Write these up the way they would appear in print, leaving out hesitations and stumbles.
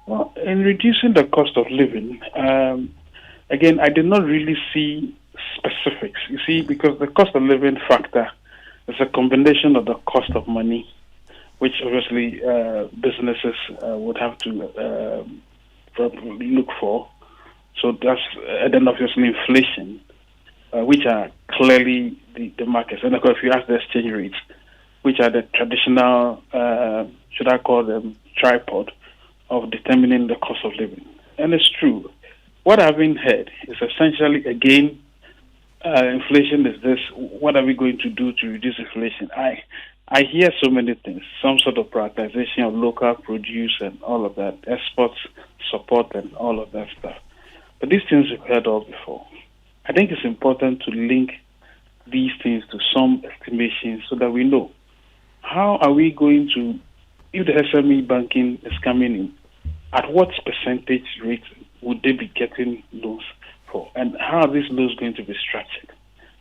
Well, in reducing the cost of living, again, I did not really see specifics. You see, because the cost of living factor is a combination of the cost of money, which obviously businesses would have to probably look for. So that's, and then obviously inflation, which are clearly the markets. And of course, if you ask the exchange rates, which are the traditional, should I call them, tripod of determining the cost of living. And it's true. What I've been heard is essentially, again, inflation is this. What are we going to do to reduce inflation? I hear so many things, some sort of prioritization of local produce and all of that, exports support and all of that stuff. But these things we've heard of before. I think it's important to link these things to some estimations so that we know how are we going to, if the SME banking is coming in, at what percentage rate would they be getting loans for? And how are these loans going to be structured?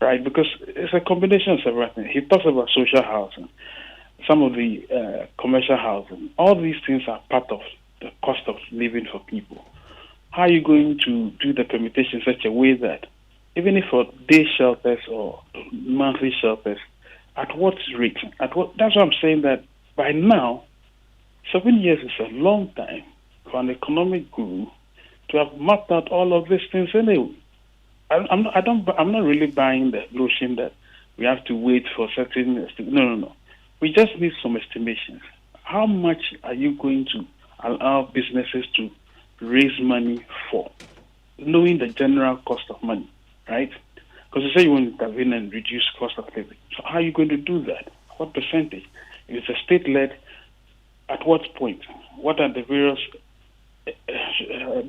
Right? Because it's a combination of several things. He talks about social housing, some of the commercial housing. All these things are part of the cost of living for people. How are you going to do the permutation in such a way that even if for day shelters or monthly shelters, at what rate? That's why I'm saying that by now, 7 years is a long time for an economic guru to have mapped out all of these things anyway. I'm not really buying the notion that we have to wait for certain. No. We just need some estimations. How much are you going to allow businesses to raise money for, knowing the general cost of money, right? Because you say you want to intervene and reduce cost of living. So how are you going to do that? What percentage? If it's a state-led, at what point? What are the various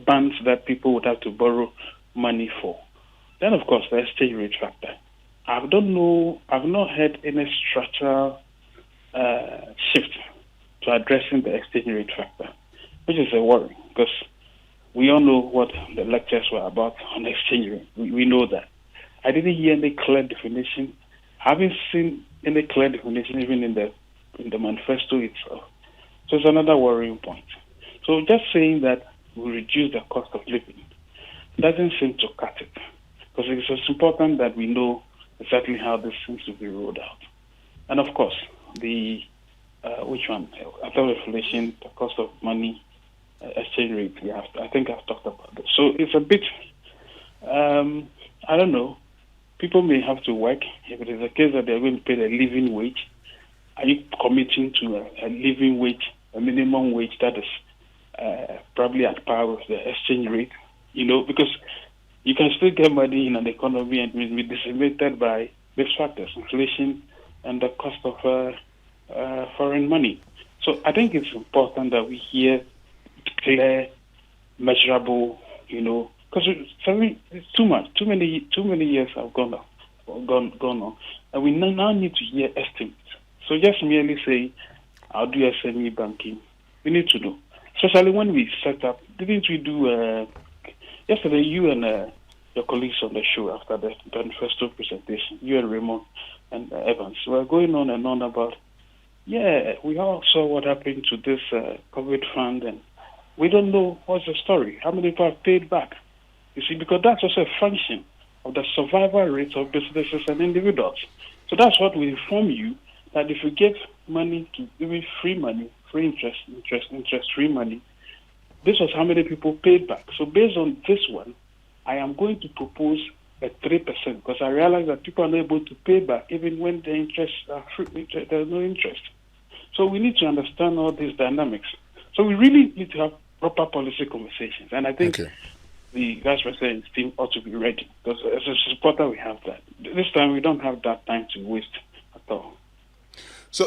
bands that people would have to borrow money for? Then, of course, the exchange rate factor. I don't know. I've not heard any structural shift to addressing the exchange rate factor, which is a worry because we all know what the lectures were about on exchange rate. We know that. I didn't hear any clear definition. I haven't seen any clear definition even in the manifesto itself. So it's another worrying point. So just saying that we reduce the cost of living doesn't seem to cut it. Because it's important that we know exactly how this seems to be rolled out. And of course, the which one? After inflation, the cost of money, exchange rate. I think I've talked about it. So it's a bit, I don't know. People may have to work. If it is a case that they're going to pay a living wage, are you committing to a living wage, a minimum wage that is probably at par with the exchange rate? Because you can still get money in an economy and will be decimated by these factors, inflation and the cost of foreign money. So I think it's important that we hear clear, measurable, because it's too much. Too many years have gone on, and we now need to hear estimates. So just merely say, "I'll do SME banking." We need to know, especially when we set up. Didn't we do yesterday? You and your colleagues on the show after the Manifesto presentation, you and Raymond and Evans, were going on and on about. Yeah, we all saw what happened to this COVID fund, and we don't know what's the story. How many people have paid back? You see, because that's also a function of the survival rates of businesses and individuals. So that's what we inform you, that if you give money to even free money, free interest-free money, this was how many people paid back. So based on this one, I am going to propose a 3% because I realize that people are not able to pay back even when the interest are free. There's no interest. So we need to understand all these dynamics. So we really need to have proper policy conversations. And I think the Vice President's team ought to be ready because as a supporter we have that. This time we don't have that time to waste at all.